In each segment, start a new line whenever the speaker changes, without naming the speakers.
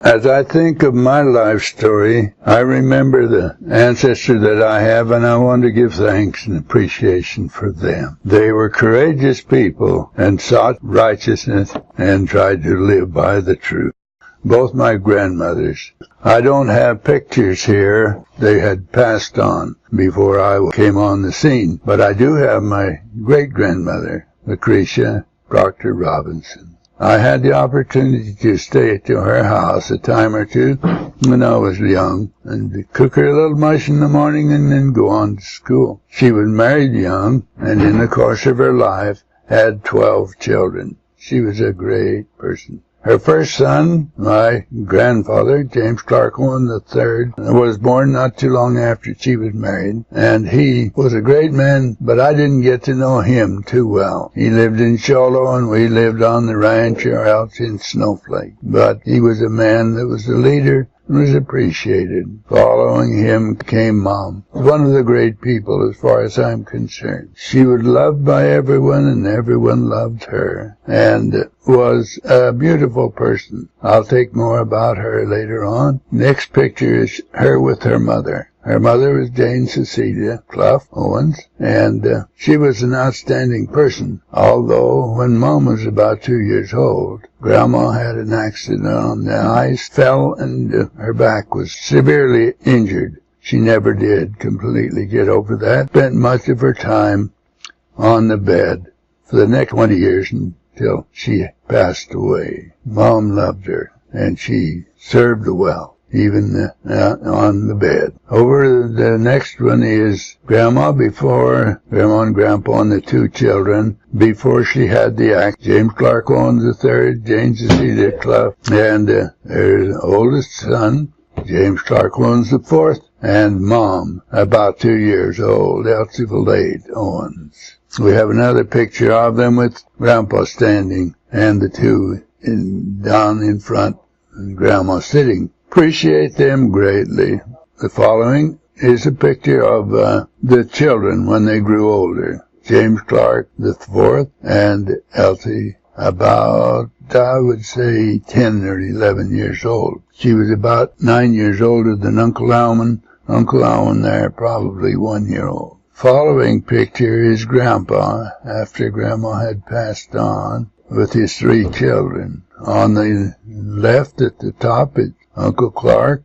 As I think of my life story, I remember the ancestor that I have, and I want to give thanks and appreciation for them. They were courageous people and sought righteousness and tried to live by the truth. Both my grandmothers. I don't have pictures here. They had passed on before I came on the scene. But I do have my great-grandmother, Lucretia Proctor Robinson. I had the opportunity to stay at her house a time or two when I was young and cook her a little mush in the morning and then go on to school. She was married young and in the course of her life had 12 children. She was a great person. Her first son, my grandfather, James Clark Owen III, was born not too long after she was married, and he was a great man, but I didn't get to know him too well. He lived in Show Low, and we lived on the ranch or else in Snowflake. But he was a man that was a leader and was appreciated. Following him came Mom, one of the great people as far as I'm concerned. She was loved by everyone and everyone loved her and was a beautiful person. I'll take more about her later on. Next picture is her with her mother. Her mother was Jane Cecilia Clough Owens, and she was an outstanding person, although when Mom was about 2 years old, Grandma had an accident on the ice, fell, and her back was severely injured. She never did completely get over that. Spent much of her time on the bed for the next 20 years until she passed away. Mom loved her, and she served well, even on the bed. Over the next one is Grandma before Grandma and Grandpa and the 2 children before she had the act. James Clark Owens III, Jane Cecilia Clough, and her oldest son, James Clark Owens IV, and Mom, about 2 years old, Elsie Valade Owens. We have another picture of them with Grandpa standing and the 2 down in front and Grandma sitting. Appreciate them greatly. The following is a picture of the children when they grew older. James Clark IV and Elsie, about, I would say, 10 or 11 years old. She was about 9 years older than Uncle Alman. Uncle Alman there, probably 1 year old. Following picture is Grandpa after Grandma had passed on with his 3 children. On the left at the top is Uncle Clark,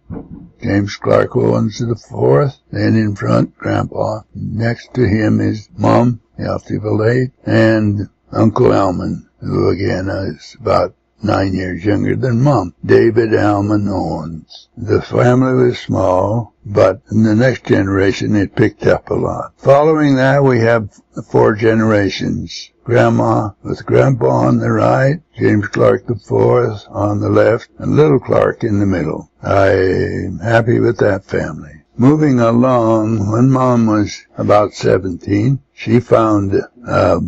James Clark Owens IV, then in front, Grandpa. Next to him is Mom, Elsie Valade, and Uncle Alman, who again is about 9 years younger than Mom, David Alman Owens. The family was small, but in the next generation it picked up a lot. Following that we have 4 generations. Grandma with Grandpa on the right, James Clark IV on the left, and Little Clark in the middle. I'm happy with that family. Moving along, when Mom was about 17, she found a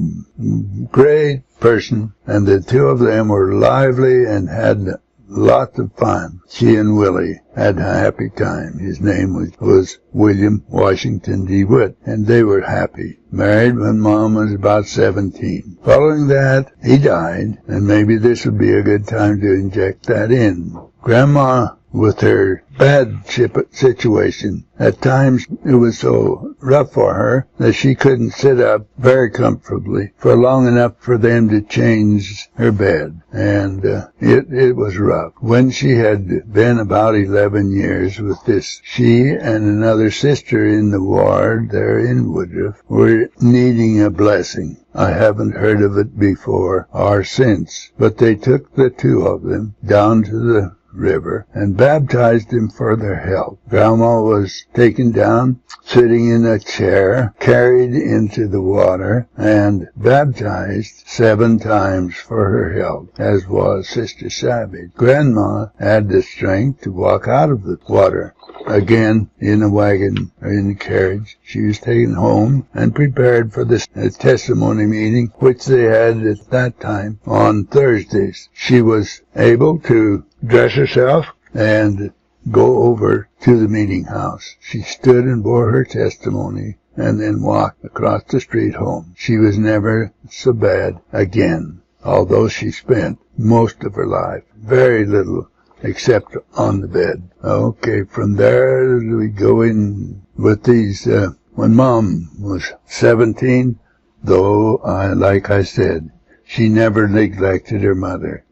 great person, and the 2 of them were lively and had lots of fun. She and Willie had a happy time. His name was William Washington DeWitt, and they were happy. Married when Mom was about 17. Following that, he died, and maybe this would be a good time to inject that in. Grandma, with her bad situation, at times it was so rough for her that she couldn't sit up very comfortably for long enough for them to change her bed, and it was rough. When she had been about 11 years with this, she and another sister in the ward there in Woodruff were needing a blessing. I haven't heard of it before or since, but they took the 2 of them down to the river and baptized him for their health. Grandma was taken down, sitting in a chair, carried into the water, and baptized 7 times for her health, as was Sister Savage. Grandma had the strength to walk out of the water. Again, in a wagon or in a carriage, she was taken home and prepared for the testimony meeting, which they had at that time on Thursdays. She was able to dress herself and go over to the meeting house. She stood and bore her testimony and then walked across the street home. She was never so bad again, although she spent most of her life very little except on the bed. Okay, from there we go in with these, when Mom was 17, though, like I said, she never neglected her mother.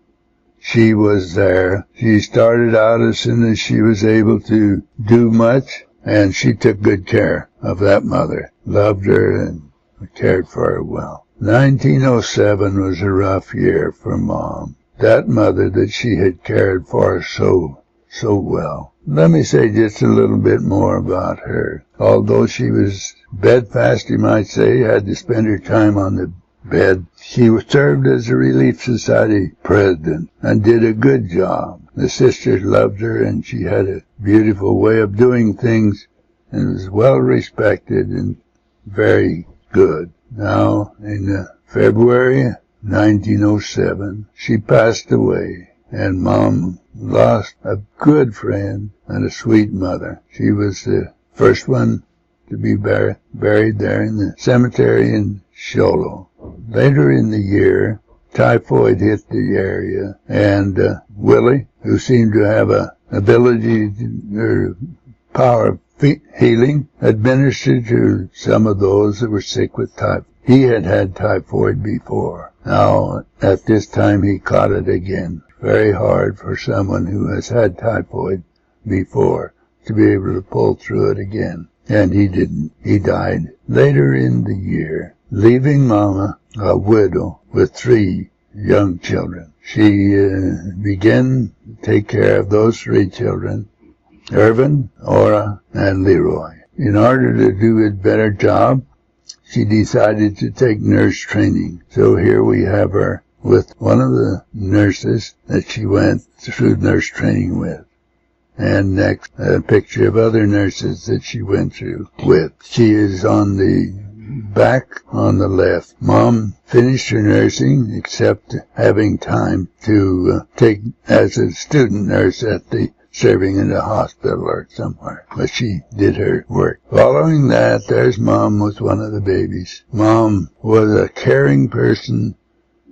She was there. She started out as soon as she was able to do much, and she took good care of that mother, loved her, and cared for her well. 1907 was a rough year for Mom. That mother that she had cared for so well. Let me say just a little bit more about her. Although she was bedfast, you might say, had to spend her time on the bed, she served as a Relief Society president and did a good job. The sisters loved her, and she had a beautiful way of doing things and was well respected and very good. Now, in February 1907, she passed away, and Mom lost a good friend and a sweet mother. She was the first one to be buried there in the cemetery in Show Low. Later in the year, typhoid hit the area, and Willie, who seemed to have a ability or power of healing, administered to some of those that were sick with typhoid. He had had typhoid before. Now, at this time, he caught it again. Very hard for someone who has had typhoid before to be able to pull through it again. And he didn't. He died later in the year, leaving Mama a widow with 3 young children. She began to take care of those 3 children, Irvin, Ora, and Leroy. In order to do a better job, she decided to take nurse training. So here we have her with one of the nurses that she went through nurse training with. And next, a picture of other nurses that she went through with. She is on the back on the left. Mom finished her nursing, except having time to take as a student nurse at the serving in a hospital or somewhere. But she did her work. Following that, there's Mom with one of the babies. Mom was a caring person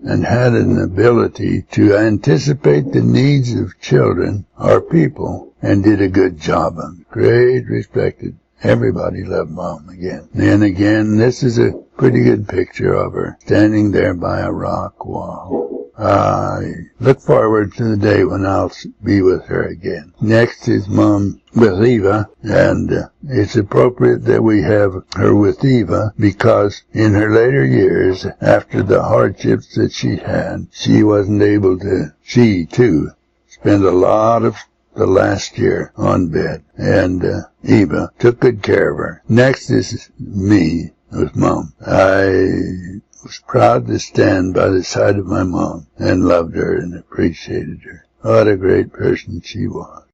and had an ability to anticipate the needs of children or people and did a good job of it. Great respected. Everybody loved Mom again. And again, this is a pretty good picture of her standing there by a rock wall. I look forward to the day when I'll be with her again. Next is Mom with Eva, and it's appropriate that we have her with Eva because in her later years, after the hardships that she had, she wasn't able to, she too, spend a lot of the last year on bed, and Eva took good care of her. Next is me with Mom. I was proud to stand by the side of my mom and loved her and appreciated her. What a great person she was.